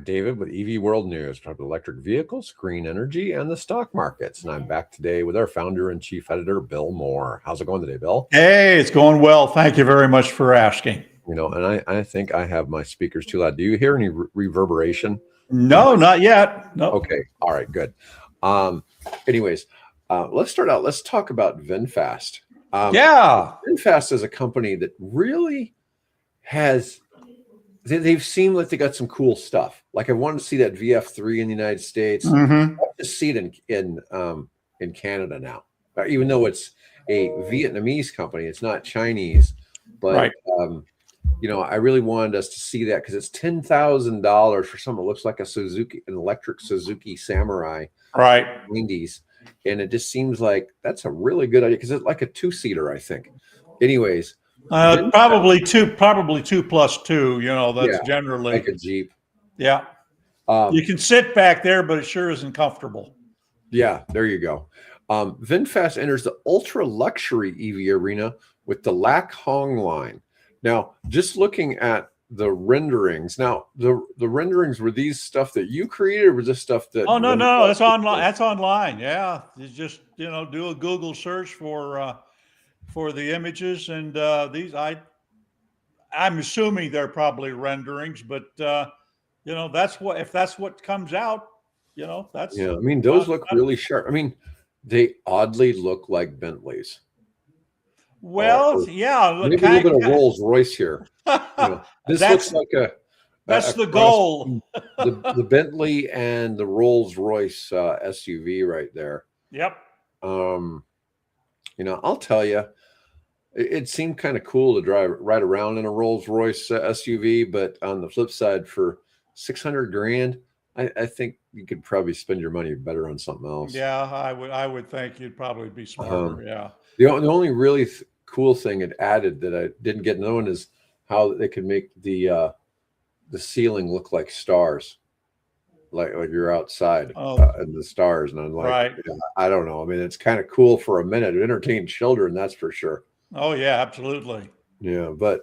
David with EV World News, talking about electric vehicles, green energy, and the stock markets. And I'm back today with our founder and chief editor, Bill Moore. How's it going today, Bill? Hey, it's going well. Thank you very much for asking. You know, and I think I have my speakers too loud. Do you hear any reverberation? No, not yet. No. Okay. All right, good. Anyways, let's start out. Let's talk about VinFast. VinFast is a company that really they've seemed like they got some cool stuff. Like I wanted to see that VF3 in the United States. Mm-hmm. I just see it in Canada now, even though it's a Vietnamese company. It's not Chinese, but right. You know, I really wanted us to see that because it's $10,000 for something that looks like an electric Suzuki Samurai, right? 90s, and it just seems like that's a really good idea because it's like a two-seater, I think. Anyways. Probably two plus two. You know, that's generally like a Jeep. Yeah, you can sit back there, but it sure isn't comfortable. Yeah, there you go. VinFast enters the ultra luxury EV arena with the Lac Hong line. Now, just looking at the renderings. Now, the renderings, were these stuff that you created, or was this stuff that? Oh no, that's online. That's online. Yeah, you just do a Google search for the images, and these I'm assuming they're probably renderings, but that's what comes out, that's. Yeah, I mean, those look really sharp. I mean, they oddly look like Bentleys. Well, yeah, maybe a little bit of Rolls Royce here. This looks like that's the goal. the Bentley and the Rolls Royce SUV right there. Yep. I'll tell you, it seemed kind of cool to ride around in a Rolls Royce SUV, but on the flip side, for $600,000, I think you could probably spend your money better on something else. Yeah, I would think you'd probably be smarter. Yeah. The only really cool thing it added that I didn't get known is how they could make the ceiling look like stars, like you're outside in the stars. And I'm like, right. I don't know. I mean, it's kind of cool for a minute. It entertained children, that's for sure. Oh yeah, absolutely. Yeah, but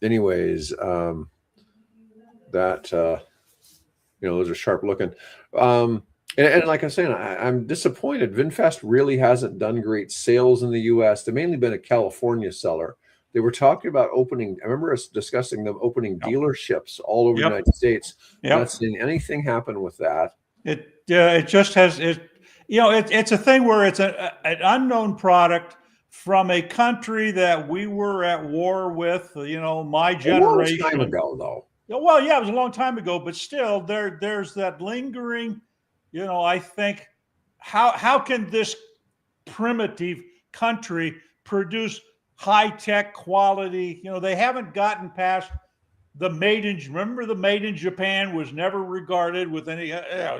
anyways, those are sharp looking. And like I was saying, I'm disappointed. VinFast really hasn't done great sales in the U.S. They've mainly been a California seller. They were talking about opening. I remember us discussing them opening dealerships all over the United States. Not seeing anything happen with that. It just has it. It's a thing where it's an unknown product from a country that we were at war with. My generation. A long time ago, though. Well, yeah, it was a long time ago, but still, there's that lingering. I think how can this primitive country produce high-tech quality? They haven't gotten past the made in. Remember, the made in Japan was never regarded with any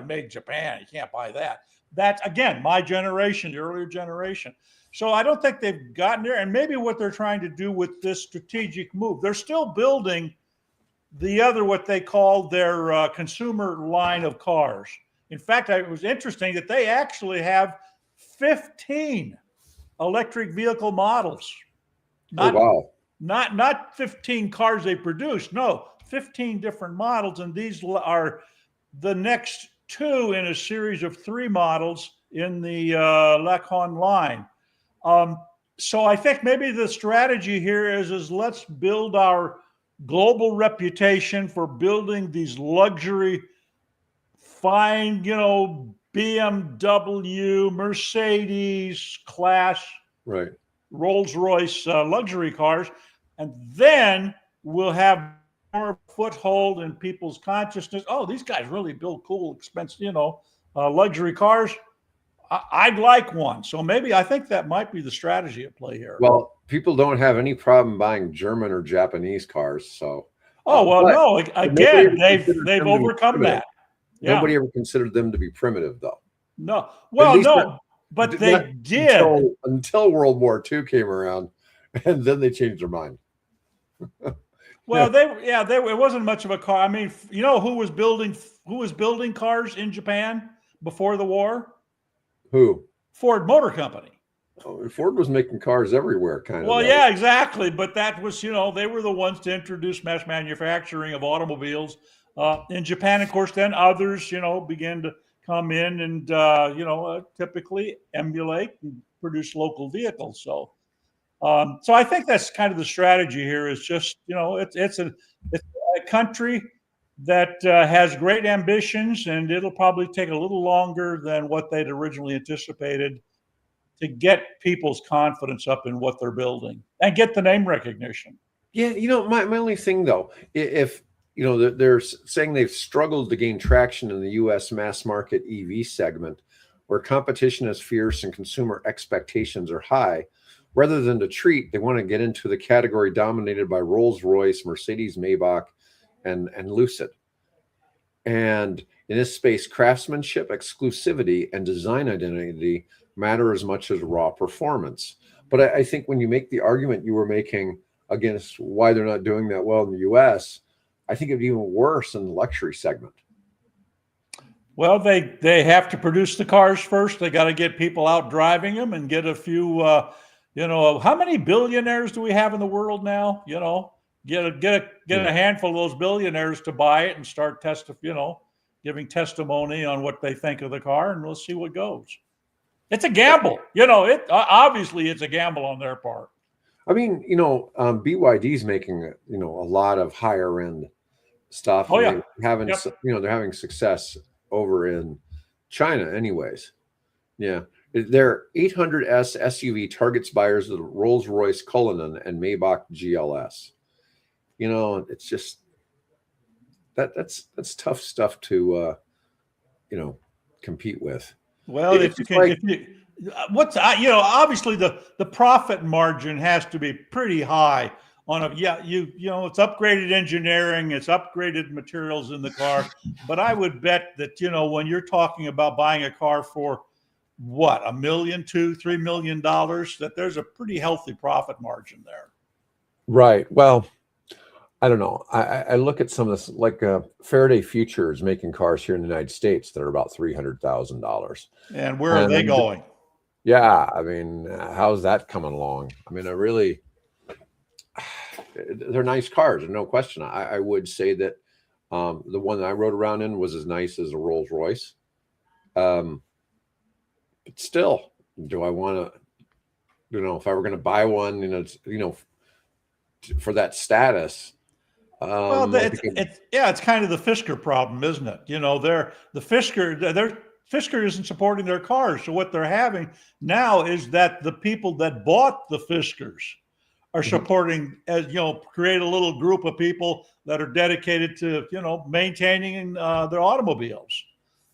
made in Japan. You can't buy that. That's again my generation, the earlier generation. So I don't think they've gotten there. And maybe what they're trying to do with this strategic move, they're still building the other what they call their consumer line of cars. In fact, it was interesting that they actually have 15 electric vehicle models. Not 15 cars they produce. No, 15 different models. And these are the next two in a series of 3 models in the Lac Hong line. So I think maybe the strategy here is let's build our global reputation for building these luxury, fine, BMW, Mercedes class, right, Rolls-Royce luxury cars, and then we'll have more foothold in people's consciousness. Oh, these guys really build cool, expensive, luxury cars. I'd like one. So maybe I think that might be the strategy at play here. Well, people don't have any problem buying German or Japanese cars. So, no. Again, they've overcome that. Yeah. Nobody ever considered them to be primitive, though. No. Well, no, but they did until World War II came around, and then they changed their mind. Well, it wasn't much of a car. I mean, who was building cars in Japan before the war? Who? Ford Motor Company. Oh, Ford was making cars everywhere, kind of. Well, yeah, exactly. But that was, they were the ones to introduce mass manufacturing of automobiles In Japan, of course, then others, began to come in and, typically emulate and produce local vehicles. So I think that's kind of the strategy here is just, it's a country that has great ambitions, and it'll probably take a little longer than what they'd originally anticipated to get people's confidence up in what they're building and get the name recognition. Yeah, my only thing though, if they're saying they've struggled to gain traction in the U.S. mass market EV segment, where competition is fierce and consumer expectations are high. Rather than to treat, they want to get into the category dominated by Rolls-Royce, Mercedes, Maybach, and Lucid. And in this space, craftsmanship, exclusivity, and design identity matter as much as raw performance. But I think when you make the argument you were making against why they're not doing that well in the US, I think it'd be even worse in the luxury segment. Well, they have to produce the cars first. They got to get people out driving them and get a few, how many billionaires do we have in the world now? Get a handful of those billionaires to buy it and start giving testimony on what they think of the car, and we'll see what goes. It's a gamble, obviously it's a gamble on their part. I mean, BYD's making a lot of higher end stuff. Oh yeah, they're having success over in China, anyways. Yeah, their 800S SUV targets buyers with Rolls-Royce Cullinan and Maybach GLS. It's just that's tough stuff to compete with. Well, obviously the profit margin has to be pretty high on it's upgraded engineering, it's upgraded materials in the car. But I would bet that, when you're talking about buying a car for what, $1 million, $2, $3 million, that there's a pretty healthy profit margin there. Right. Well, I don't know. I look at some of this, like Faraday Future is making cars here in the United States that are about $300,000. And where are they going? Yeah, I mean, how's that coming along? I mean, they're nice cars, no question. I would say that the one that I rode around in was as nice as a Rolls Royce. But still, do I want to, if I were going to buy one, for that status? Well, it's kind of the Fisker problem, isn't it? Fisker isn't supporting their cars. So what they're having now is that the people that bought the Fiskers are supporting, create a little group of people that are dedicated to, maintaining their automobiles.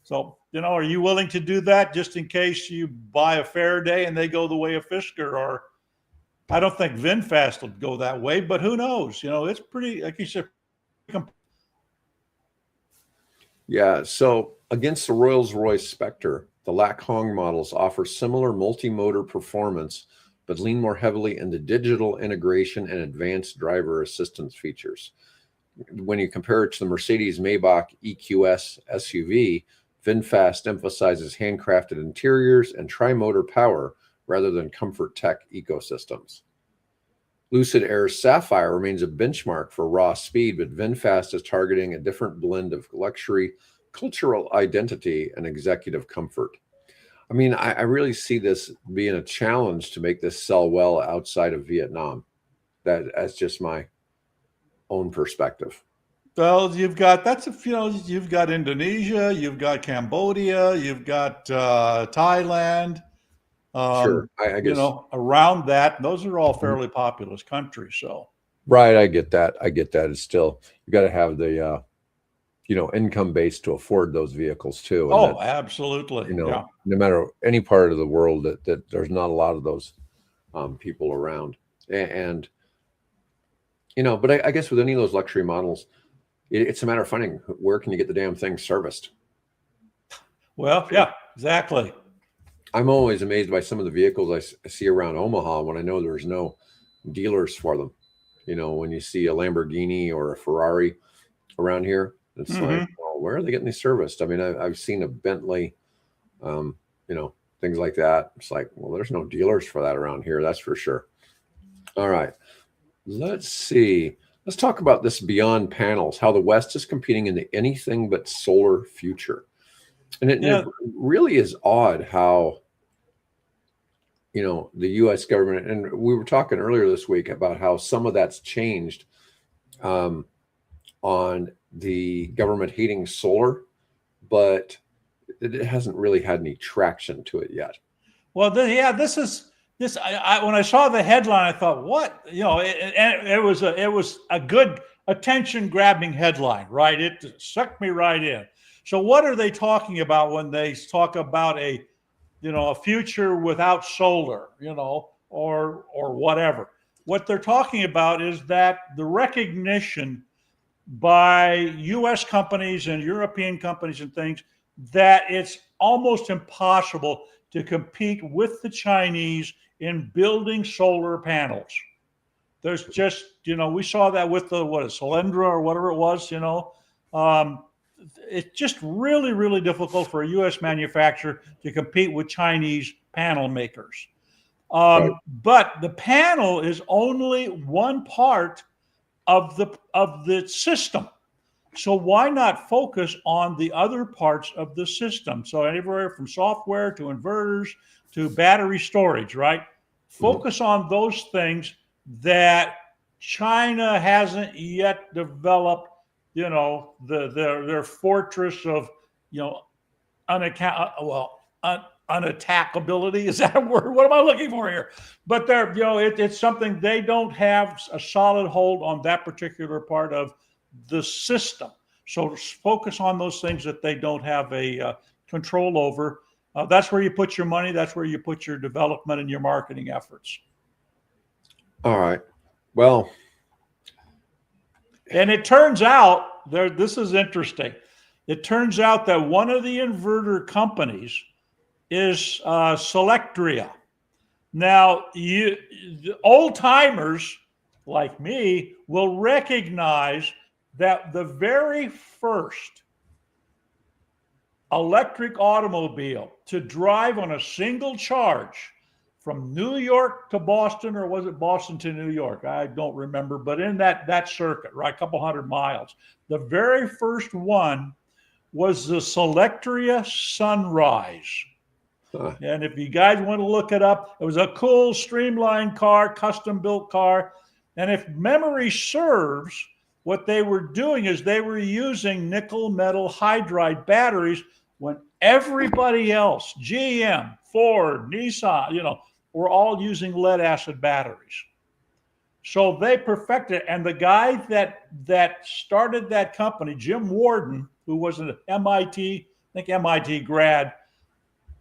So, are you willing to do that just in case you buy a Faraday and they go the way of Fisker? Or I don't think VinFast will go that way, but who knows? It's pretty, like you said. Yeah. So against the Rolls-Royce Spectre, the Lac Hong models offer similar multi-motor performance, but lean more heavily into digital integration and advanced driver assistance features. When you compare it to the Mercedes Maybach EQS SUV, VinFast emphasizes handcrafted interiors and tri-motor power rather than comfort tech ecosystems. Lucid Air's Sapphire remains a benchmark for raw speed, but VinFast is targeting a different blend of luxury, cultural identity, and executive comfort. I mean, I really see this being a challenge to make this sell well outside of Vietnam. That's just my own perspective. Well, you've got Indonesia, you've got Cambodia, you've got Thailand. Sure, I guess around that, those are all fairly populous countries. So, right, I get that. It's still, you got to have the income base to afford those vehicles too. And absolutely. No matter any part of the world that there's not a lot of those people around, and but I guess with any of those luxury models, it's a matter of finding where can you get the damn thing serviced. Well, yeah, exactly. I'm always amazed by some of the vehicles I see around Omaha when I know there's no dealers for them. When you see a Lamborghini or a Ferrari around here, it's like, well, where are they getting these serviced? I mean, I've seen a Bentley, things like that. It's like, well, there's no dealers for that around here. That's for sure. All right. Let's see. Let's talk about this beyond panels, how the West is competing in the anything but solar future. And it really is odd how, the U.S. government, and we were talking earlier this week about how some of that's changed on the government hating solar, but it hasn't really had any traction to it yet. Well, this is this. When I saw the headline, I thought, what? It was a good attention-grabbing headline, right? It sucked me right in. So, what are they talking about when they talk about a future without solar, or whatever? What they're talking about is that the recognition by U.S. companies and European companies and things that it's almost impossible to compete with the Chinese in building solar panels. There's just, we saw that with the, Solyndra or whatever it was, it's just really, really difficult for a U.S. manufacturer to compete with Chinese panel makers. Right. But the panel is only one part of the system. So why not focus on the other parts of the system? So anywhere from software to inverters to battery storage, right? Focus on those things that China hasn't yet developed, their fortress of, unattackability. Is that a word? What am I looking for here? But it's something they don't have a solid hold on that particular part of the system. So focus on those things that they don't have a control over. That's where you put your money. That's where you put your development and your marketing efforts. All right. Well, and it turns out this is interesting. It turns out that one of the inverter companies is Selectria. Now, the old timers like me will recognize that the very first electric automobile to drive on a single charge from New York to Boston, or was it Boston to New York? I don't remember, but in that circuit, right, a couple hundred miles. The very first one was the Selectria Sunrise. And if you guys want to look it up, it was a cool, streamlined car, custom-built car. And if memory serves, what they were doing is they were using nickel metal hydride batteries when everybody else, GM, Ford, Nissan, were all using lead acid batteries. So they perfected it. And the guy that started that company, Jim Warden, who was an MIT grad,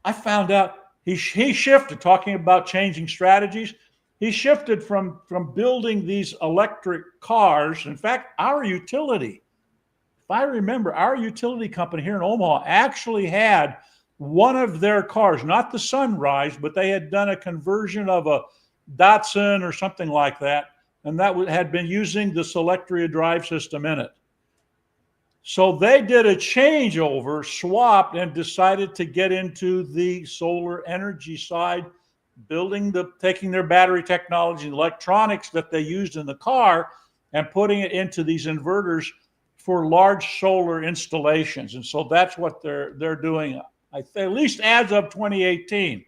I found out he shifted, talking about changing strategies. He shifted from building these electric cars. In fact, our utility, if I remember, our utility company here in Omaha actually had one of their cars, not the Sunrise, but they had done a conversion of a Datsun or something like that, and that had been using the Selectria drive system in it. So they did a changeover, swapped, and decided to get into the solar energy side, taking their battery technology and electronics that they used in the car and putting it into these inverters for large solar installations. And so that's what they're doing, at least as of 2018,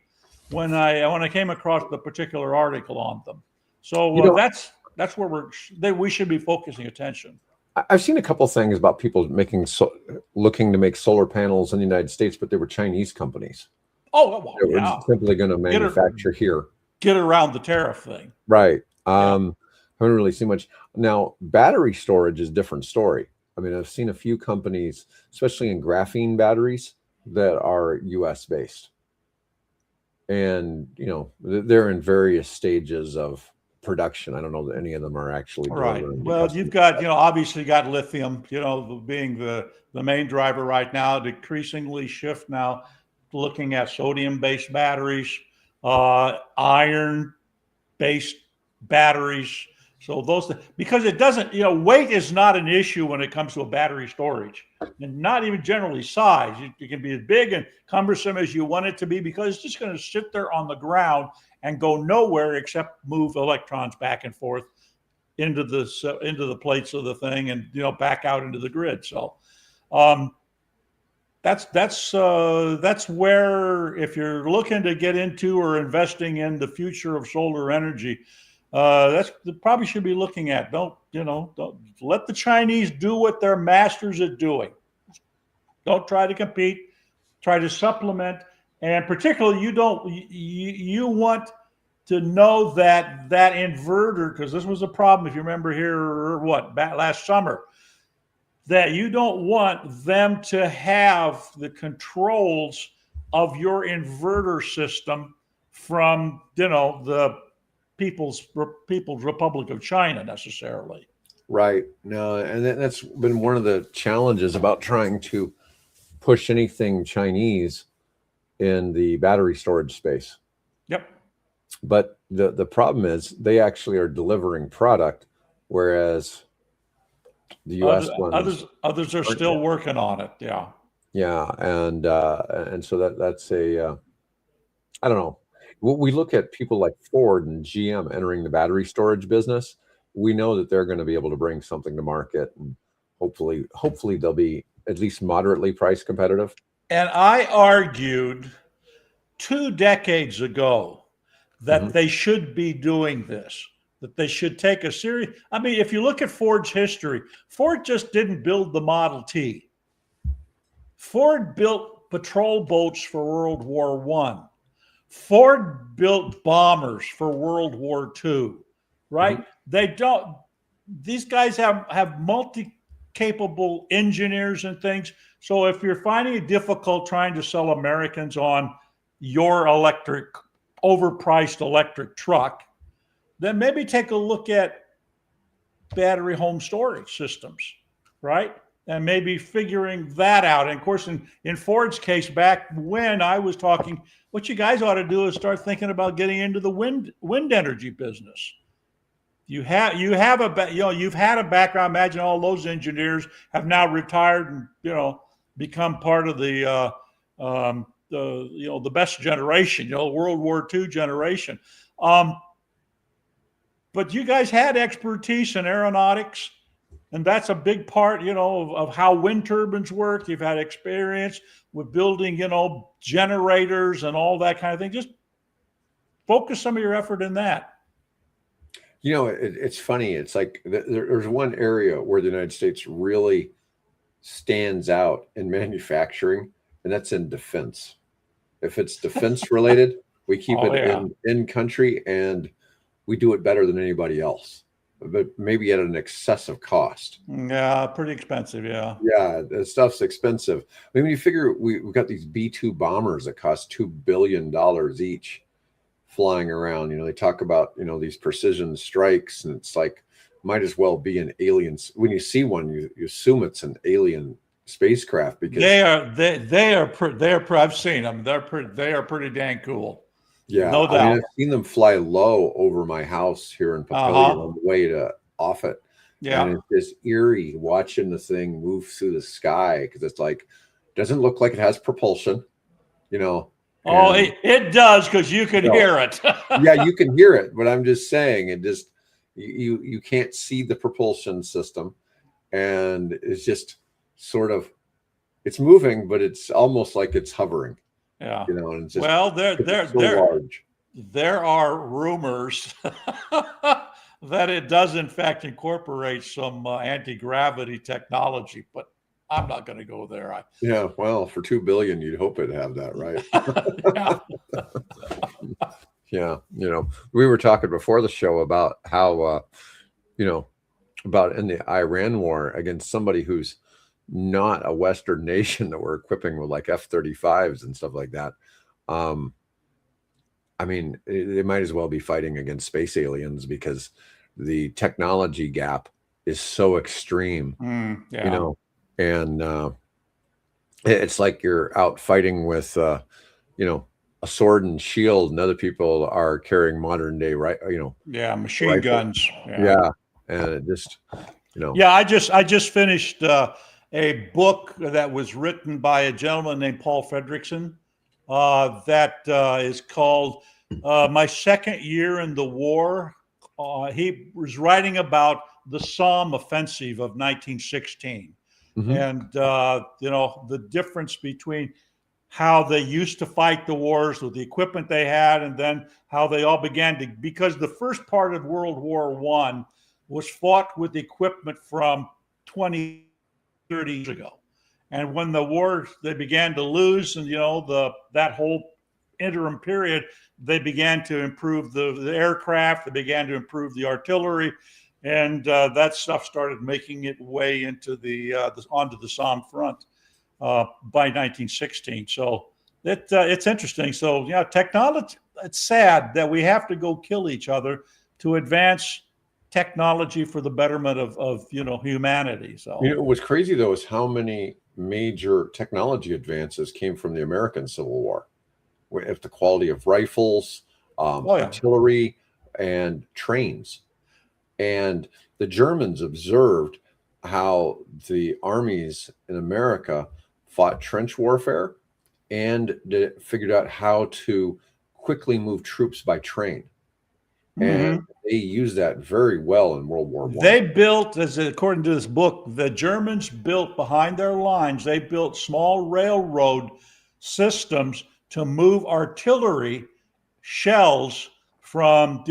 when I came across the particular article on them. So that's where we should be focusing attention. I've seen a couple of things about people looking to make solar panels in the United States, but they were Chinese companies. Oh, well, they were simply going to manufacture here. Get around the tariff thing. Right. Haven't really seen much. Now, battery storage is a different story. I mean, I've seen a few companies, especially in graphene batteries, that are US based. And, they're in various stages of production. I don't know that any of them are actually right. Well, you've got, obviously got lithium, being the main driver right now, decreasingly shift now looking at sodium-based batteries, iron-based batteries. So those, because it doesn't, weight is not an issue when it comes to a battery storage, and not even generally size. It can be as big and cumbersome as you want it to be, because it's just going to sit there on the ground and go nowhere except move electrons back and forth. into the plates of the thing, and back out into the grid. So that's where, if you're looking to get into or investing in the future of solar energy, that's probably should be looking at. Don't let the Chinese do what they're masters at doing. Don't try to compete. Try to supplement, and particularly you want to know that inverter, because this was a problem, if you remember here, last summer, that you don't want them to have the controls of your inverter system from the People's Republic of China necessarily. Right. No, and that's been one of the challenges about trying to push anything Chinese in the battery storage space. Yep. But the problem is they actually are delivering product, whereas the U.S. others are still working on it. Yeah. Yeah, and so that's a I don't know. We look at people like Ford and GM entering the battery storage business. We know that they're going to be able to bring something to market, and hopefully they'll be at least moderately price competitive. And I argued 2 decades ago that they should be doing this, that they should take a serious. I mean, if you look at Ford's history, Ford just didn't build the Model T. Ford built patrol boats for World War I. Ford built bombers for World War II, right? These guys have multi-capable engineers and things. So if you're finding it difficult trying to sell Americans on your overpriced electric truck, then maybe take a look at battery home storage systems, right? And maybe figuring that out. And of course, in Ford's case, back when I was talking, what you guys ought to do is start thinking about getting into the wind energy business. You've had a background. Imagine all those engineers have now retired and become part of the best generation, World War II generation. But you guys had expertise in aeronautics, and that's a big part, of how wind turbines work. You've had experience with building, generators and all that kind of thing. Just focus some of your effort in that. It's funny. It's like there's one area where the United States really stands out in manufacturing, and that's in defense. If it's defense related, we keep in country, and we do it better than anybody else, but maybe at an excessive cost. Yeah, pretty expensive. Yeah. Yeah, the stuff's expensive. I mean, when you figure we've got these B-2 bombers that cost $2 billion each flying around. They talk about, these precision strikes, and it's like, might as well be an alien. When you see one, you assume it's an alien spacecraft, because they are. I've seen them. They are pretty dang cool. Yeah, no doubt. I mean, I've seen them fly low over my house here in Papillion on the way to Offutt. Yeah, and it's just eerie watching the thing move through the sky, because it's like, doesn't look like it has propulsion, it does, because you can hear it. Yeah, you can hear it, but I'm just saying, it just you can't see the propulsion system, and it's just sort of, it's moving, but it's almost like it's hovering. Yeah. And it's just, large. There are rumors that it does in fact incorporate some anti-gravity technology, but I'm not going to go there. Yeah, well, for $2 billion, you'd hope it'd have that, right? Yeah. We were talking before the show about how, about in the Iran war against somebody who's not a Western nation that we're equipping with like F-35s and stuff like that. I mean, they might as well be fighting against space aliens, because the technology gap is so extreme, and it's like you're out fighting with, a sword and shield, and other people are carrying modern day, machine rifles. Guns. Yeah. And it just, Yeah, I just finished a book that was written by a gentleman named Paul Fredrickson that is called My Second Year in the War, he was writing about the Somme offensive of 1916, and the difference between how they used to fight the wars with the equipment they had, and then how they all began to, because the first part of World War I was fought with equipment from 20, 30 years ago. And when the war, they began to lose, and that whole interim period, they began to improve the aircraft, they began to improve the artillery, and that stuff started making its way into onto the Somme front by 1916. So it's interesting. So technology. It's sad that we have to go kill each other to advance technology for the betterment of humanity. So what's crazy though is how many major technology advances came from the American Civil War. If the quality of rifles, artillery, and trains, and the Germans observed how the armies in America fought trench warfare and figured out how to quickly move troops by train. And they used that very well in World War I. They built, according to this book, the Germans built behind their lines, they built small railroad systems to move artillery shells from,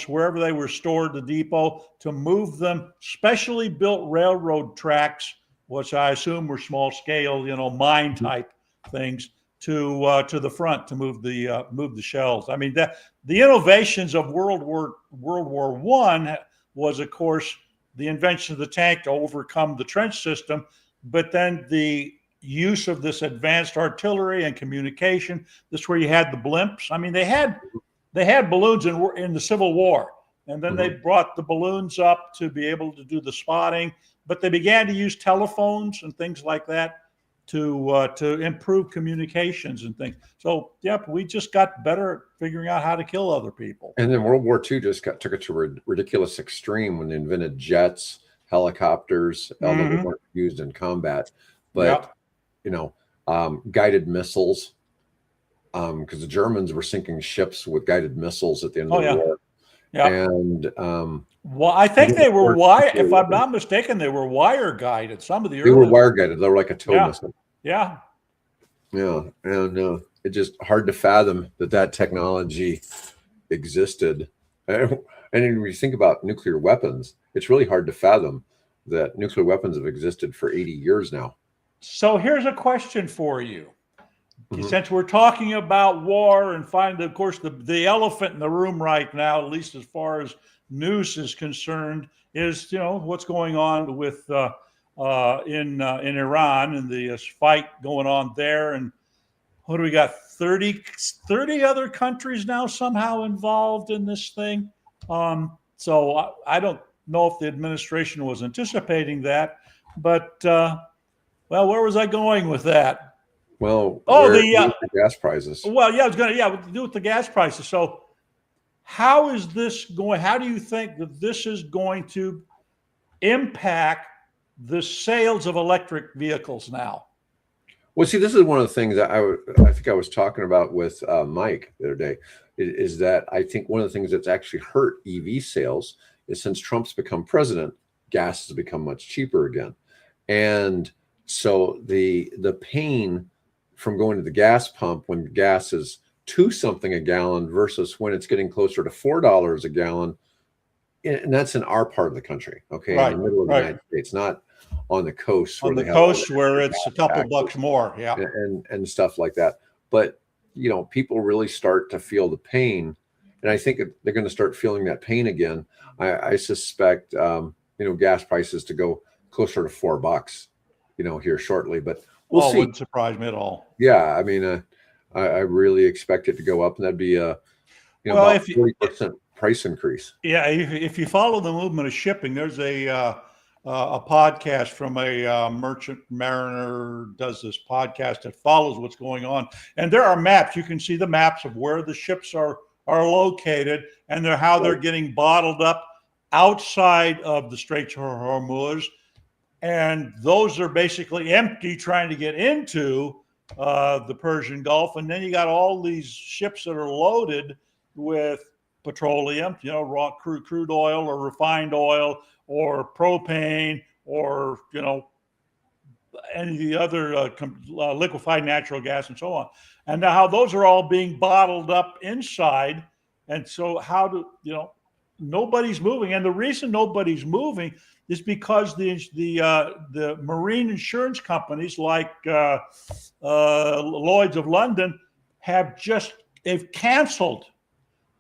wherever they were stored, the depot, to move them, specially built railroad tracks, which I assume were small scale, mine type things, to the front to move the shells. I mean, the innovations of World War I was, of course, the invention of the tank to overcome the trench system, but then the use of this advanced artillery and communication. This is where you had the blimps. I mean, they had balloons in the Civil War, and then they brought the balloons up to be able to do the spotting. But they began to use telephones and things like that to improve communications and things. So, we just got better at figuring out how to kill other people. And then World War II just took it to a ridiculous extreme when they invented jets, helicopters, although they weren't used in combat. But, guided missiles, because the Germans were sinking ships with guided missiles at the end of the war. Yeah. And well, I think they were wire. If I'm not mistaken, they were wire guided. Some of the early. They were wire guided. They were like a tow missile. Yeah. Yeah, and it's just hard to fathom that technology existed. And when you think about nuclear weapons, it's really hard to fathom that nuclear weapons have existed for 80 years now. So here's a question for you. Since we're talking about war and finding, of course, the elephant in the room right now, at least as far as news is concerned, is what's going on with in Iran and the fight going on there. And what do we got? 30 other countries now somehow involved in this thing. So I don't know if the administration was anticipating that, but where was I going with that? Well, the gas prices. Well, I was going to do with the gas prices. So how is this going? How do you think that this is going to impact the sales of electric vehicles now? Well, see, this is one of the things that I think I was talking about with Mike the other day, is that I think one of the things that's actually hurt EV sales is since Trump's become president, gas has become much cheaper again. And so the pain from going to the gas pump when gas is $2 something a gallon versus when it's getting closer to $4 a gallon, and that's in our part of the country, okay, in the middle of the United States, not on the coast. On the coast where it's a couple bucks more, and stuff like that. But people really start to feel the pain, and I think they're going to start feeling that pain again. I suspect gas prices to go closer to $4, here shortly, but we'll see. Wouldn't surprise me at all. Yeah, I mean, I really expect it to go up, and that'd be about 40% price increase. Yeah, if you follow the movement of shipping, there's a podcast from a merchant mariner does this podcast that follows what's going on, and there are maps. You can see the maps of where the ships are located, and how they're getting bottled up outside of the Straits of Hormuz. And those are basically empty, trying to get into the Persian Gulf. And then you got all these ships that are loaded with petroleum, raw crude oil or refined oil or propane or, any of the other liquefied natural gas and so on. And now how those are all being bottled up inside. And so nobody's moving. And the reason nobody's moving is because the marine insurance companies like Lloyd's of London they've canceled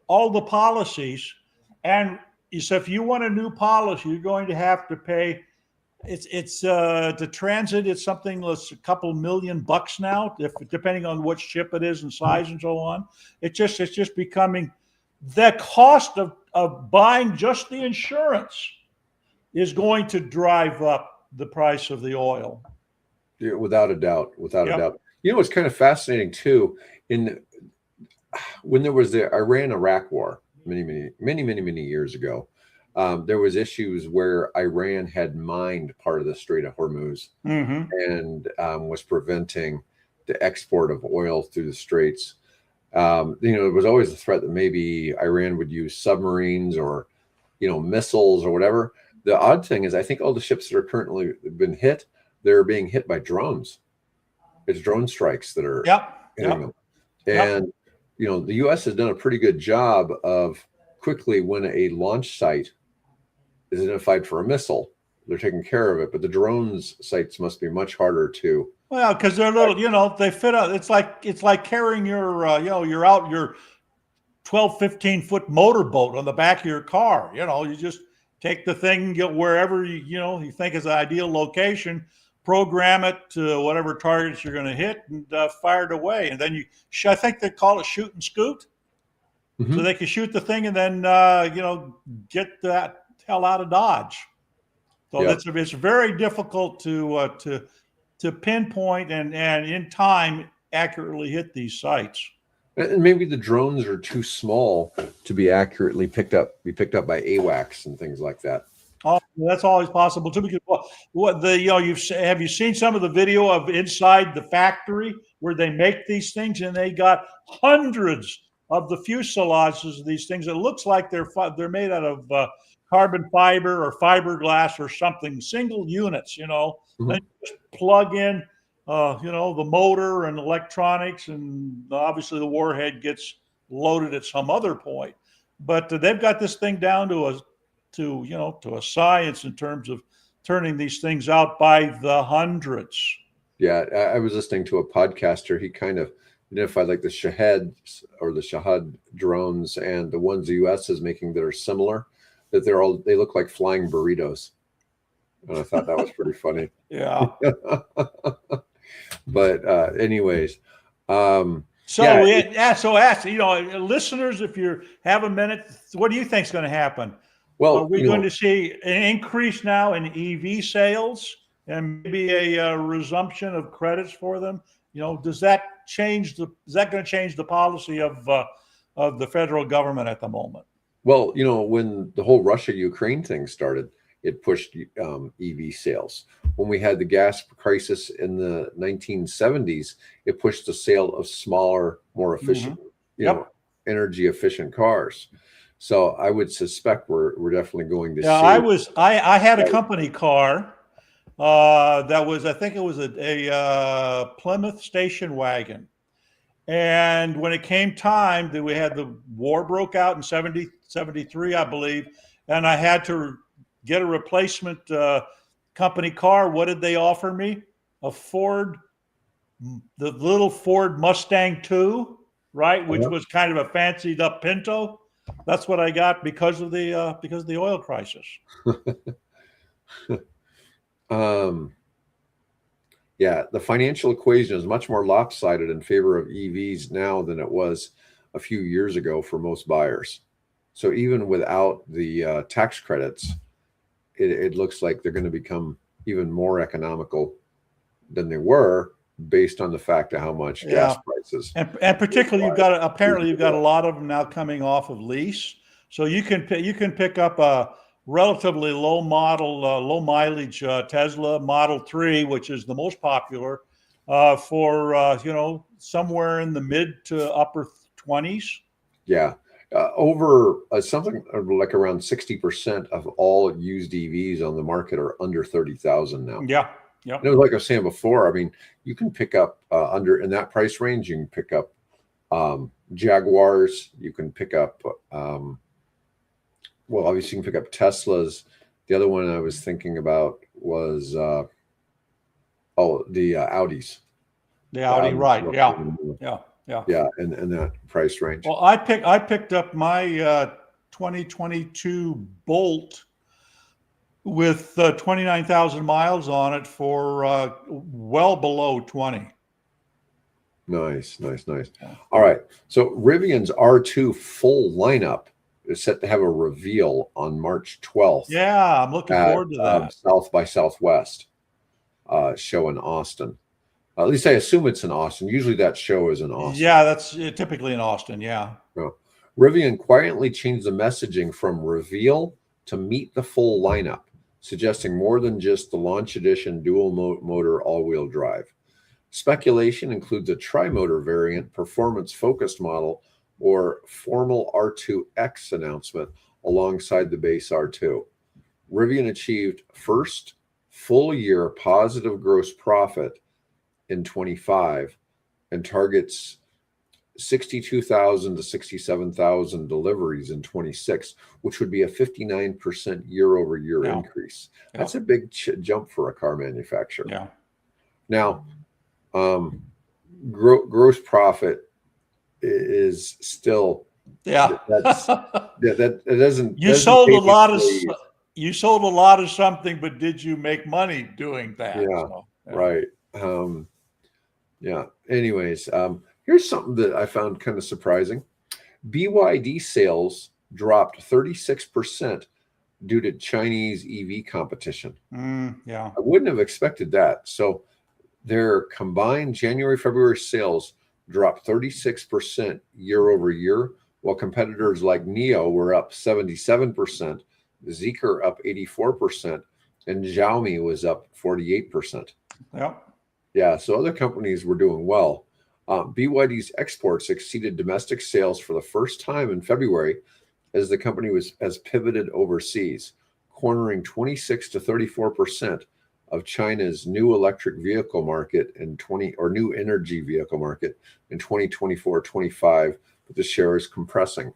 all the policies. And so if you want a new policy, you're going to have to pay. It's the transit. It's something that's a couple $1,000,000 now, depending on what ship it is and size and so on. It's just becoming the cost of buying just the insurance is going to drive up the price of the oil. Yeah, without a doubt, without Yep. a doubt. What's kind of fascinating too, when there was the Iran-Iraq war many years ago, there was issues where Iran had mined part of the Strait of Hormuz Mm-hmm. and was preventing the export of oil through the straits. There was always the threat that maybe Iran would use submarines or, missiles or whatever. The odd thing is, I think all the ships that are currently been hit, they're being hit by drones. It's drone strikes that are hitting them. And, the U.S. has done a pretty good job of quickly, when a launch site is identified for a missile, they're taking care of it. But the drones sites must be much harder to. Well, because they're little, they fit out. It's like carrying your 12, 15-foot motorboat on the back of your car. You just take the thing, get wherever you think is an ideal location, program it to whatever targets you're going to hit, and fire it away. And then I think they call it shoot and scoot. Mm-hmm. So they can shoot the thing and then get that hell out of Dodge. So it's very difficult to pinpoint and in time accurately hit these sites. And maybe the drones are too small to be accurately picked up by AWACS and things like that. Oh, that's always possible too. Because have you seen some of the video of inside the factory where they make these things, and they got hundreds of the fuselages of these things. It looks like they're made out of carbon fiber or fiberglass or something, single units. Mm-hmm. Then you just plug in, the motor and electronics, and obviously the warhead gets loaded at some other point. But they've got this thing down to a science in terms of turning these things out by the hundreds. Yeah, I was listening to a podcaster. He kind of identified like the Shahed or the Shahad drones and the ones the U.S. is making that are similar, that they look like flying burritos. And I thought that was pretty funny. Yeah. But anyways, ask listeners, if you have a minute, what do you think is going to happen? Well, are we going to see an increase now in EV sales and maybe a resumption of credits for them? Is that going to change the policy of the federal government at the moment? Well, when the whole Russia-Ukraine thing started, it pushed EV sales. When we had the gas crisis in the 1970s, it pushed the sale of smaller, more efficient, energy efficient cars. So I would suspect we're definitely going to see. I had a company car I think it was a Plymouth station wagon. And when it came time that we had the war broke out in 73, I believe, and I had to get a replacement company car. What did they offer me? The little Ford Mustang II, right? Which was kind of a fancied up Pinto. That's what I got because of the oil crisis. The financial equation is much more lopsided in favor of EVs now than it was a few years ago for most buyers. So even without the tax credits, it looks like they're going to become even more economical than they were, based on the fact of how much gas prices. And particularly, you've got a lot of them now coming off of lease, so you can pick up a relatively low mileage Tesla Model 3, which is the most popular, for somewhere in the mid to upper 20s. Yeah, Over something like around 60% of all used EVs on the market are under 30,000 now. Yeah. Yeah. And it was like I was saying before, I mean, you can pick up under in that price range, you can pick up Jaguars, you can pick up, well, obviously you can pick up Teslas. The other one I was thinking about was, the Audis. The Audi, right. Yeah. Yeah. Yeah. Yeah. And that price range. Well, I picked up my 2022 Bolt with 29,000 miles on it for well below 20. Nice. All right. So Rivian's R2 full lineup is set to have a reveal on March 12th. Yeah, I'm looking forward to that. South by Southwest show in Austin. At least I assume it's in Austin. Usually that show is in Austin. Yeah, that's typically in Austin. Yeah. Rivian quietly changed the messaging from reveal to meet the full lineup, suggesting more than just the Launch Edition Dual-Motor all-wheel drive. Speculation includes a tri-motor variant, performance-focused model, or formal R2X announcement alongside the base R2. Rivian achieved first full-year positive gross profit in 25 and targets 62,000 to 67,000 deliveries in 26, which would be a 59% year-over-year increase. That's a big jump for a car manufacturer. Yeah. Now, gross profit is still that doesn't. You sold a lot of something, but did you make money doing that? Yeah, right. Anyways, here's something that I found kind of surprising. BYD sales dropped 36% due to Chinese EV competition. Yeah. I wouldn't have expected that. So their combined January-February sales dropped 36% year over year, while competitors like NIO were up 77%, Zeekr up 84%, and Xiaomi was up 48%. Yeah. Yeah, so other companies were doing well. BYD's exports exceeded domestic sales for the first time in February as the company has pivoted overseas, cornering 26 to 34% of China's new electric vehicle market in new energy vehicle market in 2024-25, but the share is compressing.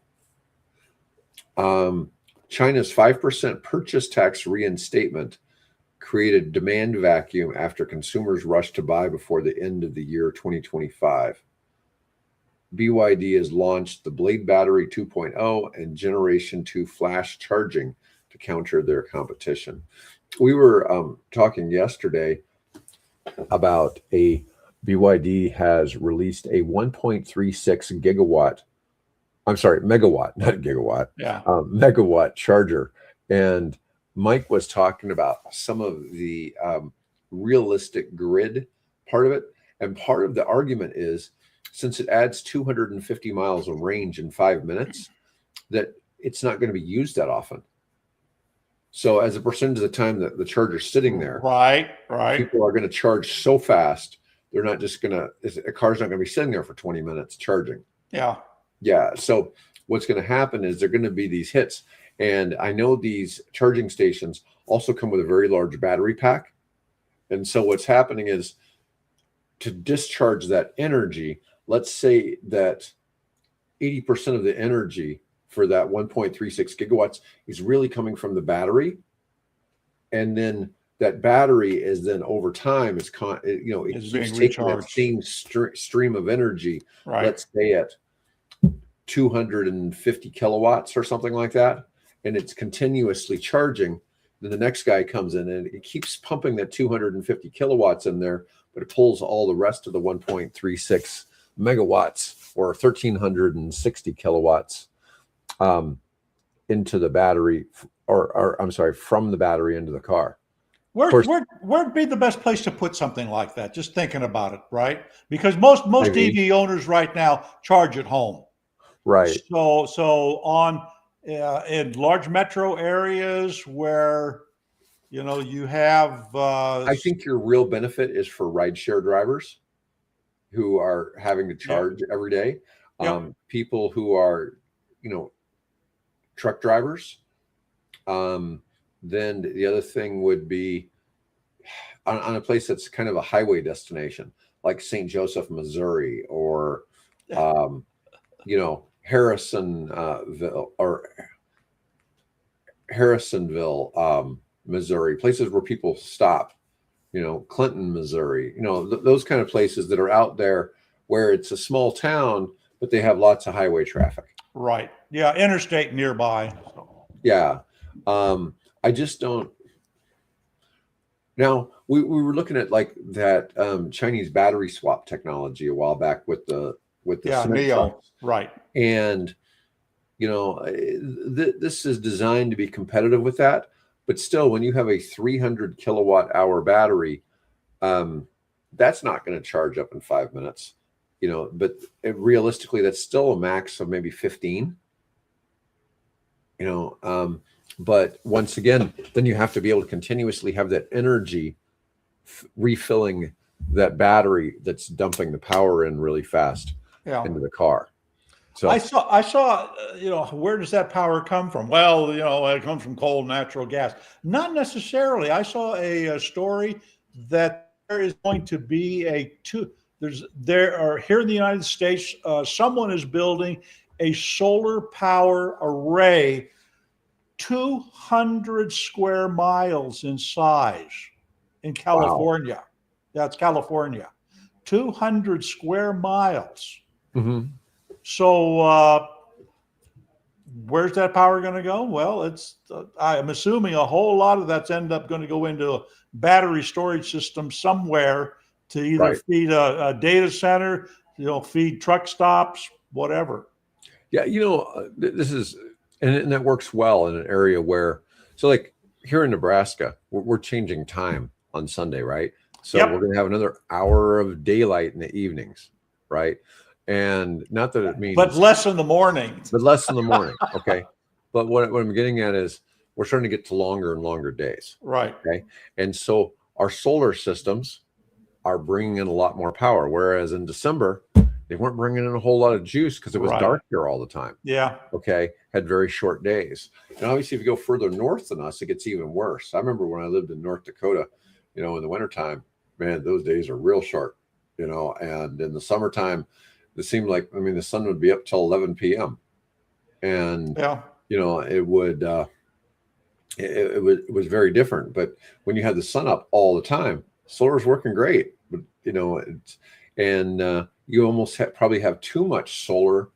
China's 5% purchase tax reinstatement created demand vacuum after consumers rushed to buy before the end of the year 2025. BYD has launched the Blade Battery 2.0 and Generation 2 flash charging to counter their competition. We were talking yesterday about BYD has released a 1.36 gigawatt, megawatt, not gigawatt, megawatt charger. And Mike was talking about some of the realistic grid part of it. And part of the argument is, since it adds 250 miles of range in 5 minutes, that it's not going to be used that often. So as a percentage of the time that the charger's sitting there, right, people are going to charge so fast, they're not just going to, a car's not going to be sitting there for 20 minutes charging. Yeah. So what's going to happen is they're going to be these hits. And I know these charging stations also come with a very large battery pack. And so what's happening is, to discharge that energy, let's say that 80% of the energy for that 1.36 gigawatts is really coming from the battery. And then that battery is then over time it keeps taking that same stream of energy, let's say at 250 kilowatts or something like that, and it's continuously charging. Then the next guy comes in and it keeps pumping that 250 kilowatts in there, but it pulls all the rest of the 1.36 megawatts or 1,360 kilowatts into the battery, from the battery into the car. Where'd be the best place to put something like that? Just thinking about it, right? Because most EV owners right now charge at home, right? So on in large metro areas where you have. I think your real benefit is for rideshare drivers who are having to charge every day. People who are truck drivers. Then the other thing would be on a place that's kind of a highway destination, like St. Joseph, Missouri, or Harrisonville or Harrisonville, Missouri, places where people stop. Clinton, Missouri, those kind of places that are out there where it's a small town, but they have lots of highway traffic. Right. Yeah. Interstate nearby. Yeah. I just don't. Now we were looking at like that Chinese battery swap technology a while back with the cement Neo. trucks. Right. And this is designed to be competitive with that, but still, when you have a 300 kilowatt hour battery, that's not going to charge up in 5 minutes. But realistically, that's still a max of maybe 15. But once again, then you have to be able to continuously have that energy refilling that battery that's dumping the power in really fast into the car. So I saw, where does that power come from? Well, it comes from coal, natural gas. Not necessarily. I saw a story that there is going to be here in the United States, someone is building a solar power array 200 square miles in size in California. Wow. That's California. 200 square miles. Mm-hmm. So where's that power going to go? Well, I'm assuming a whole lot of that's end up going to go into a battery storage system somewhere to either feed a data center, feed truck stops, whatever. Yeah, this is, and that works well in an area where, so like here in Nebraska, we're changing time on Sunday, right? So we're going to have another hour of daylight in the evenings, right? And not that it means, but less in the morning. Okay. But what I'm getting at is we're starting to get to longer and longer days. Right. Okay. And so our solar systems are bringing in a lot more power, whereas in December they weren't bringing in a whole lot of juice because it was dark here all the time. Yeah. Okay. Had very short days. And obviously, if you go further north than us, it gets even worse. I remember when I lived in North Dakota, in the wintertime, man, those days are real short, and in the summertime, it seemed like, the sun would be up till 11 p.m. And, it would, it was very different. But when you had the sun up all the time, solar's working great. But, you almost probably have too much solar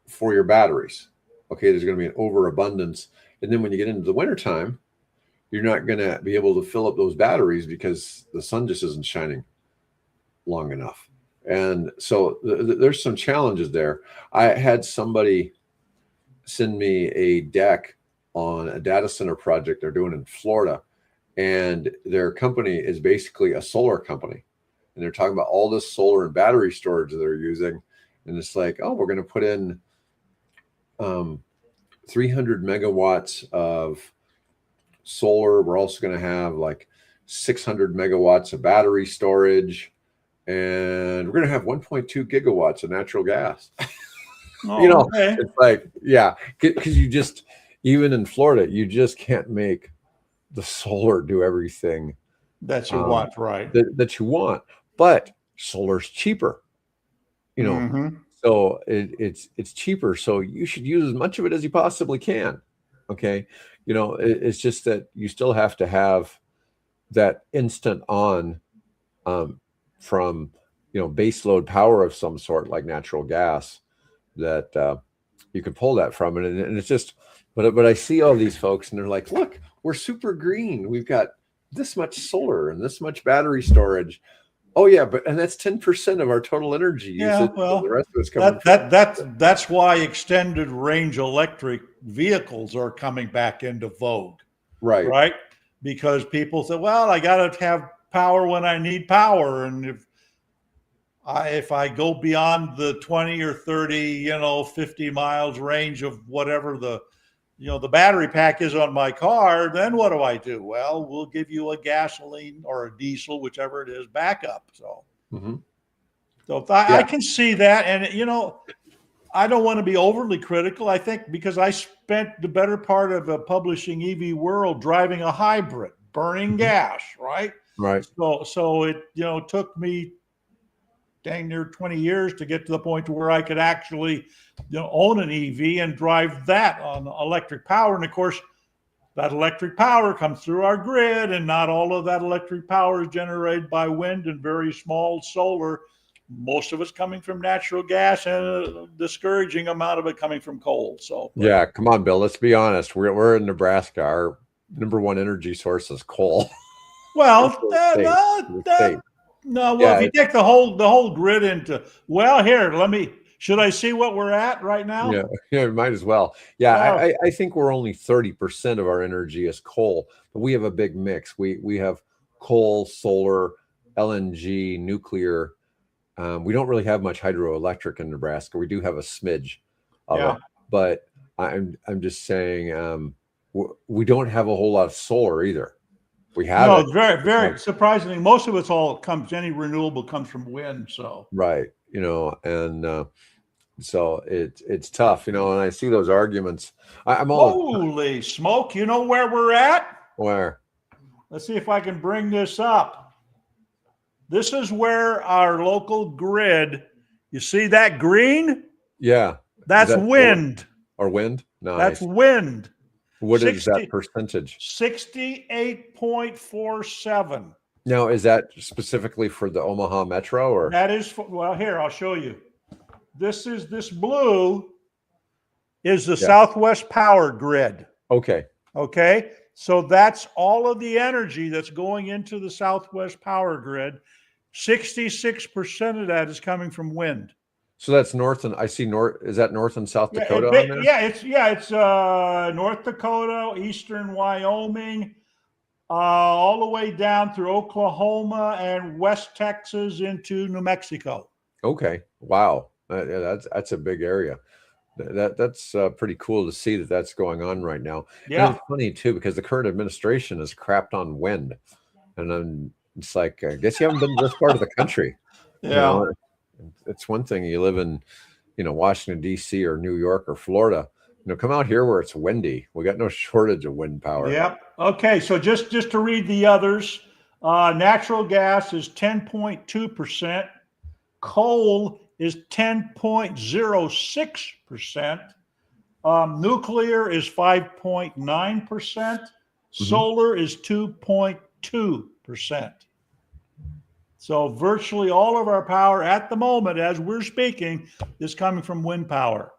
for your batteries. Okay, there's going to be an overabundance. And then when you get into the wintertime, you're not going to be able to fill up those batteries because the sun just isn't shining long enough. And so there's some challenges there. I had somebody send me a deck on a data center project they're doing in Florida. And their company is basically a solar company. And they're talking about all this solar and battery storage that they're using. And it's like, oh, we're going to put in 300 megawatts of solar. We're also going to have like 600 megawatts of battery storage. And we're going to have 1.2 gigawatts of natural gas. Okay. It's like, because you just, even in Florida, you just can't make the solar do everything that you want, right? That you want. But solar's cheaper, so it's cheaper. So you should use as much of it as you possibly can. Okay. It's just that you still have to have that instant on, from base load power of some sort like natural gas that you can pull that from, and it's just, but I see all these folks and they're like, look, we're super green, we've got this much solar and this much battery storage. Oh yeah, and that's 10% of our total energy usage. Well, the rest of it's coming that's why extended range electric vehicles are coming back into vogue, right? Because people say, well, I got to have power when I need power, and if I go beyond the 20 or 30, 50 miles range of whatever the battery pack is on my car, then what do? Well, we'll give you a gasoline or a diesel, whichever it is, backup. So, I can see that. And, I don't want to be overly critical. I think because I spent the better part of publishing EV World driving a hybrid, burning gas, right? Right. So it, took me dang near 20 years to get to the point to where I could actually, own an EV and drive that on electric power. And of course, that electric power comes through our grid, and not all of that electric power is generated by wind and very small solar. Most of it's coming from natural gas, and a discouraging amount of it coming from coal. Yeah, come on, Bill. Let's be honest. We're in Nebraska. Our number one energy source is coal. Well, no. Well, Yeah, if you take the whole grid into, should I see what we're at right now? yeah, might as well. Yeah, Wow. I think we're only 30% of our energy is coal, but we have a big mix. We have coal, solar, LNG, nuclear. We don't really have much hydroelectric in Nebraska. We do have a smidge of Yeah. it, but I'm just saying we don't have a whole lot of solar either. We have No, it. very, very surprisingly, most of any renewable comes from wind. So Right, and so it's tough, and I see those arguments. I'm all holy smoke! You know where we're at? where Let's see if I can bring this up. This is where our local grid. You see that green? yeah, That's wind. Or wind. Nice. That's wind. What is that percentage? 68.47. Now, is that specifically for the Omaha Metro, or that is here, I'll show you. This blue is the Southwest Power Grid. Okay. So that's all of the energy that's going into the Southwest Power Grid. 66% of that is coming from wind. So that's north, and I see north. Is that North and South Dakota on there? It's North Dakota, eastern Wyoming, all the way down through Oklahoma and West Texas into New Mexico. Okay. Wow. That's a big area. That's pretty cool to see that's going on right now. Yeah. And it's funny too, because the current administration has crapped on wind, and it's like, I guess you haven't been to this part of the country. Yeah. It's one thing you live in, Washington, D.C. or New York or Florida. Come out here where it's windy. We got no shortage of wind power. Yep. Okay. So just to read the others, natural gas is 10.2%. Coal is 10.06%. Nuclear is 5.9%. Solar is 2.2%. So virtually all of our power at the moment, as we're speaking, is coming from wind power.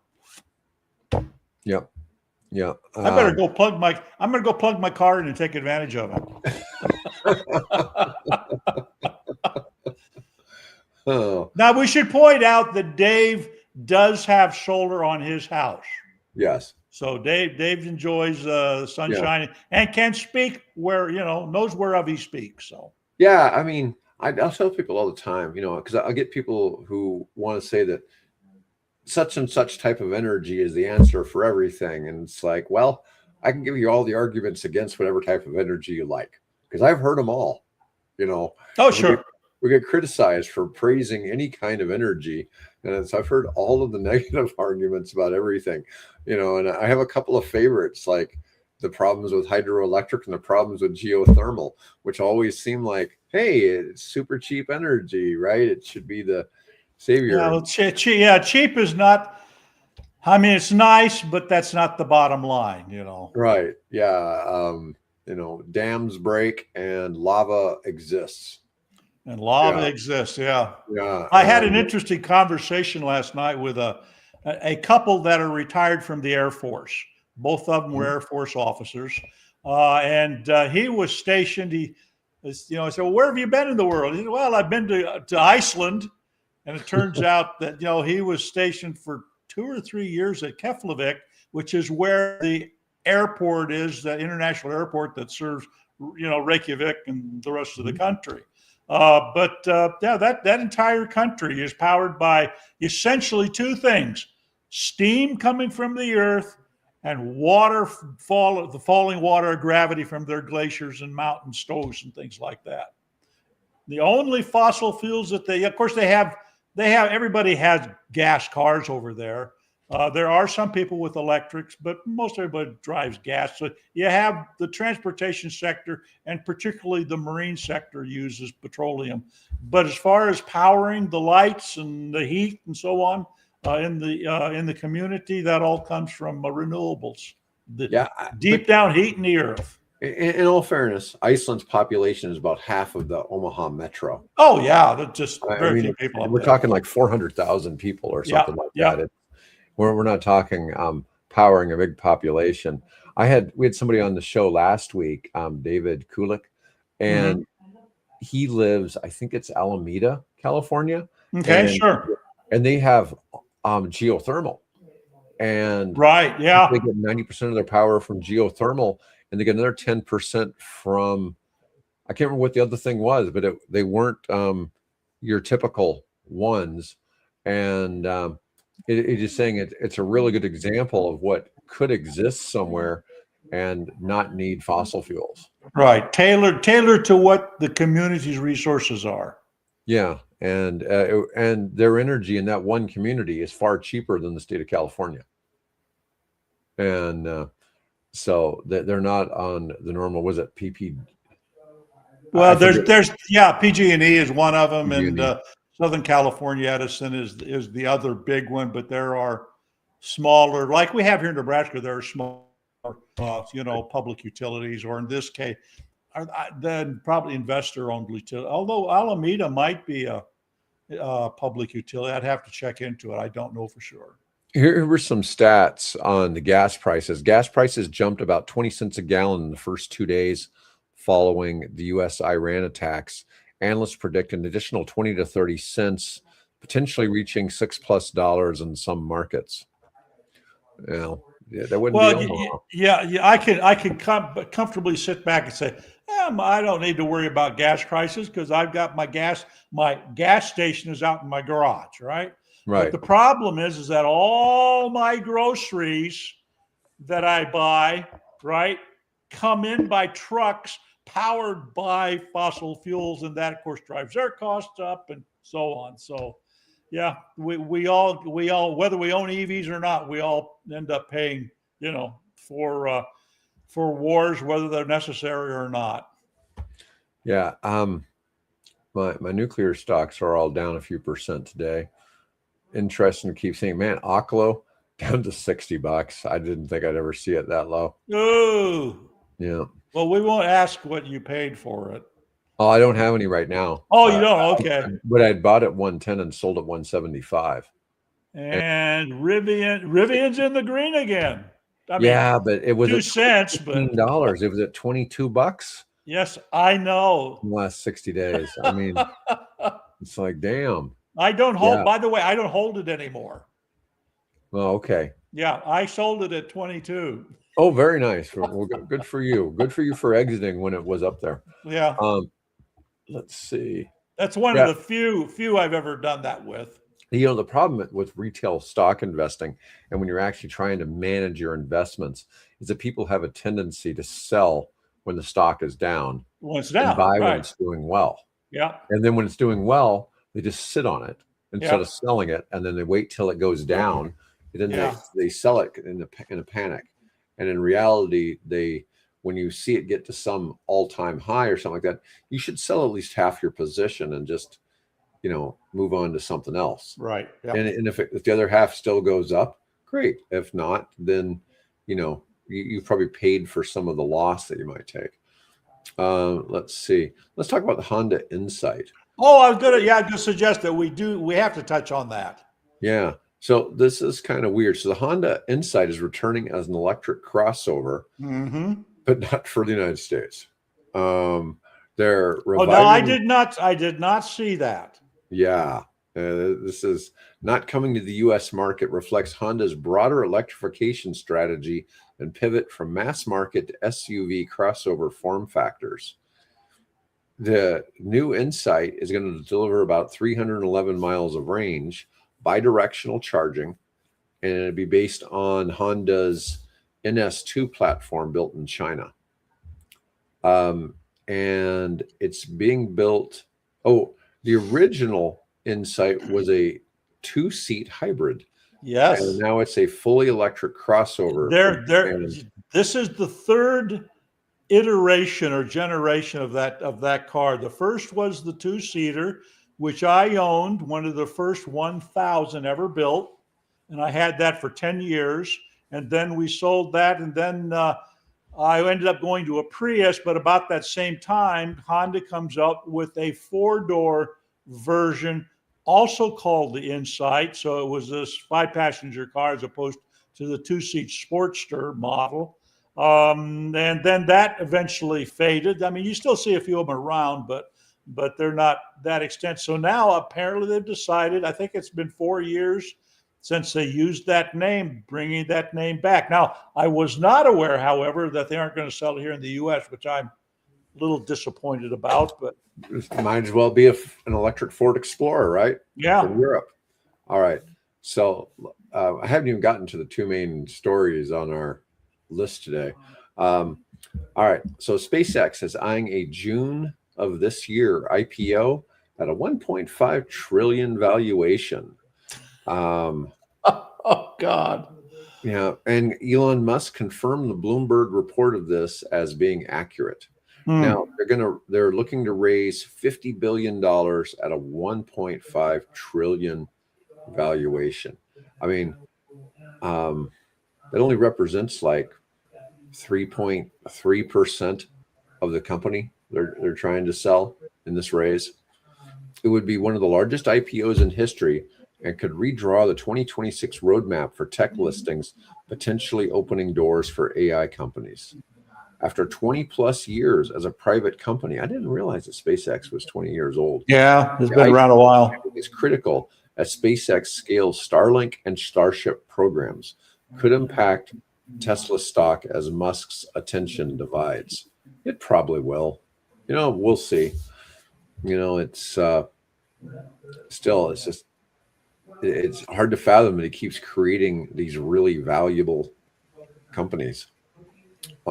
Yep. Yeah. I'm going to go plug my car in and take advantage of it. Oh. Now we should point out that Dave does have solar on his house. Yes. So Dave enjoys sunshine and can speak knows whereof he speaks. So yeah, I mean, I'll tell people all the time, because I'll get people who want to say that such and such type of energy is the answer for everything. And it's like, well, I can give you all the arguments against whatever type of energy you like, because I've heard them all, Oh, sure. We get criticized for praising any kind of energy. And I've heard all of the negative arguments about everything, and I have a couple of favorites, like the problems with hydroelectric and the problems with geothermal, which always seem like, hey, it's super cheap energy, right? It should be the savior. Cheap is not. I mean, it's nice, but that's not the bottom line, Right. Yeah. Dams break and lava exists. And lava exists. Yeah. Yeah. I had an interesting conversation last night with a couple that are retired from the Air Force. Both of them were Air Force officers. And he was stationed. I said, well, where have you been in the world? He said, well, I've been to Iceland. And it turns out that, he was stationed for 2 or 3 years at Keflavik, which is where the airport is, the international airport that serves, Reykjavik and the rest of the country. That entire country is powered by essentially two things: steam coming from the earth and the falling water, gravity from their glaciers and mountain stoves and things like that. The only fossil fuels that everybody has gas cars over there. There are some people with electrics, but most everybody drives gas. So you have the transportation sector, and particularly the marine sector uses petroleum. But as far as powering the lights and the heat and so on in the community, that all comes from renewables. Yeah, Deep down heat in the earth. In all fairness, Iceland's population is about half of the Omaha metro. Oh yeah, there's just I very mean, few people up we're there. talking like 400,000 people or Yeah, something like yeah. that. We're not talking powering a big population. We had somebody on the show last week, David Kulik, and he lives, I think it's Alameda, California. Okay, sure. And they have geothermal. And Right, yeah. they get 90% of their power from geothermal, and they get another 10% from, I can't remember what the other thing was, but they weren't your typical ones. And it's just saying it's a really good example of what could exist somewhere and not need fossil fuels. Right, tailored to what the community's resources are. Yeah, and their energy in that one community is far cheaper than the state of California. And so they're not on the normal, was it PP? Well, there's PG&E is one of them, PG&E. and Southern California Edison is the other big one. But there are smaller, like we have here in Nebraska. There are smaller, public utilities, or in this case, then probably investor-owned utility. Although Alameda might be a public utility, I'd have to check into it. I don't know for sure. Here were some stats on the gas prices. Gas prices jumped about 20 cents a gallon in the first 2 days following the U.S.-Iran attacks. Analysts predict an additional 20 to 30 cents, potentially reaching $6+ in some markets. Well, yeah, that wouldn't be Omaha. Yeah. I can comfortably sit back and say, I don't need to worry about gas prices because I've got my gas station is out in my garage, right? Right. But the problem is that all my groceries that I buy, right, come in by trucks powered by fossil fuels, and that, of course, drives their costs up and so on. So, yeah, we all, whether we own EVs or not, we all end up paying, for wars, whether they're necessary or not. Yeah. My nuclear stocks are all down a few percent today. Interesting to keep saying, man, Oklo down to $60. I didn't think I'd ever see it that low. Oh, yeah. Well, we won't ask what you paid for it. Oh, I don't have any right now. Oh, you don't? Okay. But I bought at 110 and sold at 175. And Rivian's in the green again. I mean, but it was 2 cents, but $15. It was at $22. Yes, I know. In the last 60 days. I mean, it's like, damn. I don't hold, by the way, I don't hold it anymore. Oh, okay. Yeah, I sold it at 22. Oh, very nice. Well, good for you. Good for you for exiting when it was up there. Yeah. Let's see. That's one of the few I've ever done that with. The problem with retail stock investing, and when you're actually trying to manage your investments, is that people have a tendency to sell when the stock is down. When it's down. And buy when it's doing well. Yeah. And then when it's doing well, they just sit on it instead of selling it, and then they wait till it goes down. And then they sell it in a panic. And in reality, when you see it get to some all-time high or something like that, you should sell at least half your position and just, move on to something else. Right. Yeah. And if the other half still goes up, great. If not, then, you probably paid for some of the loss that you might take. Let's see. Let's talk about the Honda Insight. Oh, I was gonna suggest that we have to touch on that. Yeah. So this is kind of weird. So the Honda Insight is returning as an electric crossover, but not for the United States. They're reviving. Oh, no, I did not see that. Yeah. This is not coming to the U.S. market, reflects Honda's broader electrification strategy and pivot from mass market to SUV crossover form factors. The new Insight is going to deliver about 311 miles of range, bidirectional charging, and it'll be based on Honda's NS2 platform built in China. And it's being built. Oh, the original Insight was a 2-seat hybrid. and Yes. now it's a fully electric crossover. There. This is the third iteration or generation of that car. The first was the two-seater, which I owned, one of the first 1,000 ever built, and I had that for 10 years. And then we sold that, and then I ended up going to a Prius. But about that same time, Honda comes up with a four-door version, also called the Insight. So it was this five-passenger car as opposed to the two-seat Sportster model. And then that eventually faded. I mean, you still see a few of them around, but they're not that extent. So now apparently they've decided, I think it's been 4 years since they used that name, bringing that name back. Now, I was not aware, however, that they aren't going to sell it here in the U.S., which I'm a little disappointed about. But might as well be an electric Ford Explorer, right? Yeah. From Europe. All right. So I haven't even gotten to the two main stories on our list today. All right. So SpaceX is eyeing a June of this year IPO at a 1.5 trillion valuation. Oh God. Yeah, and Elon Musk confirmed the Bloomberg report of this as being accurate. Now they're looking to raise $50 billion at a 1.5 trillion valuation. I mean, that only represents like 3.3% of the company they're trying to sell in this raise. It would be one of the largest IPOs in history and could redraw the 2026 roadmap for tech listings, potentially opening doors for AI companies. After 20 plus years as a private company, I didn't realize that SpaceX was 20 years old. Yeah, it's been around a while. It's critical as SpaceX scales Starlink and Starship programs. Could impact Tesla stock as Musk's attention divides. It probably will. We'll see. It's it's hard to fathom that he keeps creating these really valuable companies.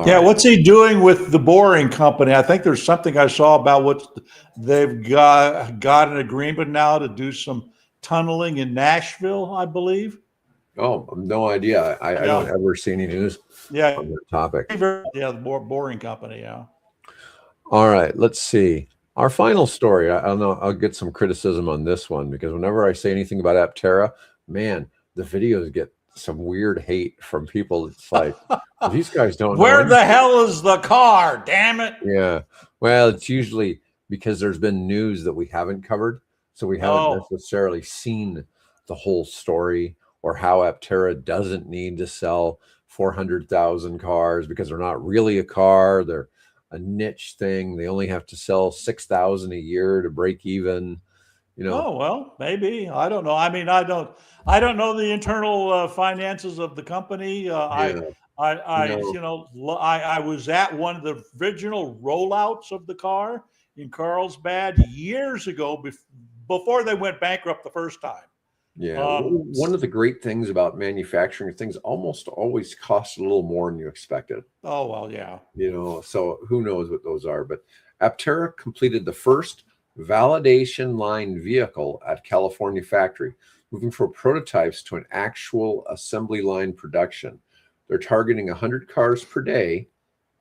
Yeah, what's he doing with the Boring Company? I think there's something I saw about what they've got an agreement now to do some tunneling in Nashville, I believe. Oh, no idea. I don't ever see any news on that topic. Yeah, the Boring Company, yeah. All right, let's see. Our final story, I don't know, I'll get some criticism on this one because whenever I say anything about Aptera, man, the videos get some weird hate from people. It's like, these guys don't know. Where the hell is the car? Damn it. Yeah. Well, it's usually because there's been news that we haven't covered. So we haven't necessarily seen the whole story or how Aptera doesn't need to sell 400,000 cars because they're not really a car. They're a niche thing. They only have to sell 6,000 a year to break even. Oh, well, maybe. I don't know. I mean, I don't know the internal finances of the company. I was at one of the original rollouts of the car in Carlsbad years ago before they went bankrupt the first time. Yeah. One of the great things about manufacturing, things almost always cost a little more than you expected. Oh, well, yeah. So who knows what those are. But Aptera completed the first validation line vehicle at California factory, moving from prototypes to an actual assembly line production. They're targeting 100 cars per day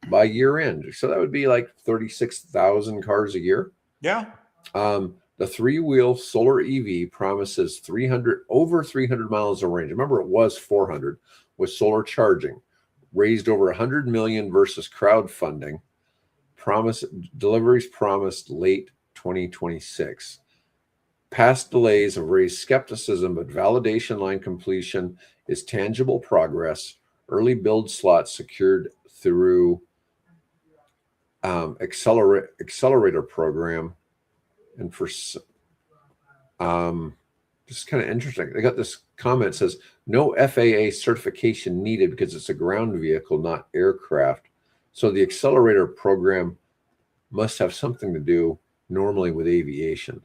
by year end. So that would be like 36,000 cars a year. Yeah. The three-wheel solar EV promises over 300 miles of range. Remember, it was 400 with solar charging. Raised over 100 million versus crowdfunding. Deliveries promised late 2026. Past delays have raised skepticism, but validation line completion is tangible progress. Early build slots secured through accelerator program. And for just kind of interesting, they got this comment that says no FAA certification needed because it's a ground vehicle, not aircraft. So the accelerator program must have something to do normally with aviation,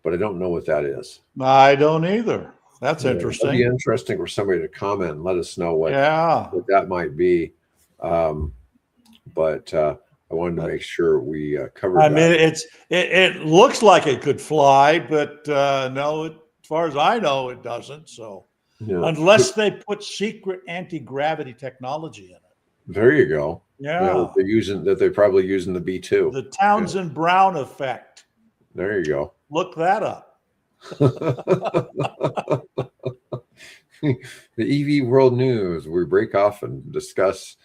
but I don't know what that is. I don't either. That's interesting. It'd be interesting for somebody to comment and let us know what that might be. But I wanted to make sure we covered that. I mean, it looks like it could fly, but no, as far as I know, it doesn't. So Yeah. unless they put secret anti-gravity technology in it. There you go. Yeah. That they're probably using the B2. The Townsend Brown effect. There you go. Look that up. The EV world news. We break off and discuss,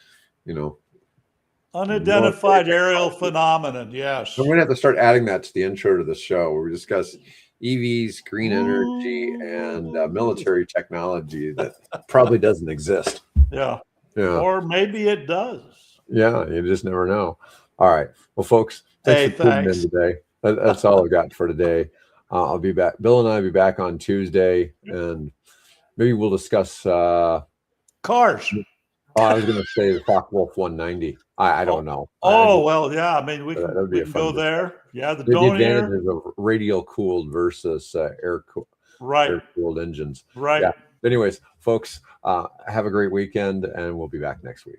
Unidentified aerial phenomenon. Yes. I'm going to have to start adding that to the intro to the show where we discuss EVs, green energy, and military technology that probably doesn't exist. Yeah. Yeah. Or maybe it does. Yeah. You just never know. All right. Well, folks, thanks for tuning in today. That's all I've got for today. I'll be back. Bill and I will be back on Tuesday, and maybe we'll discuss cars. I was going to say the Focke-Wulf 190. I don't know. Well, yeah. I mean, we can go there. Yeah, the advantages of radial cooled versus air cooled engines. Right. Yeah. Anyways, folks, have a great weekend, and we'll be back next week.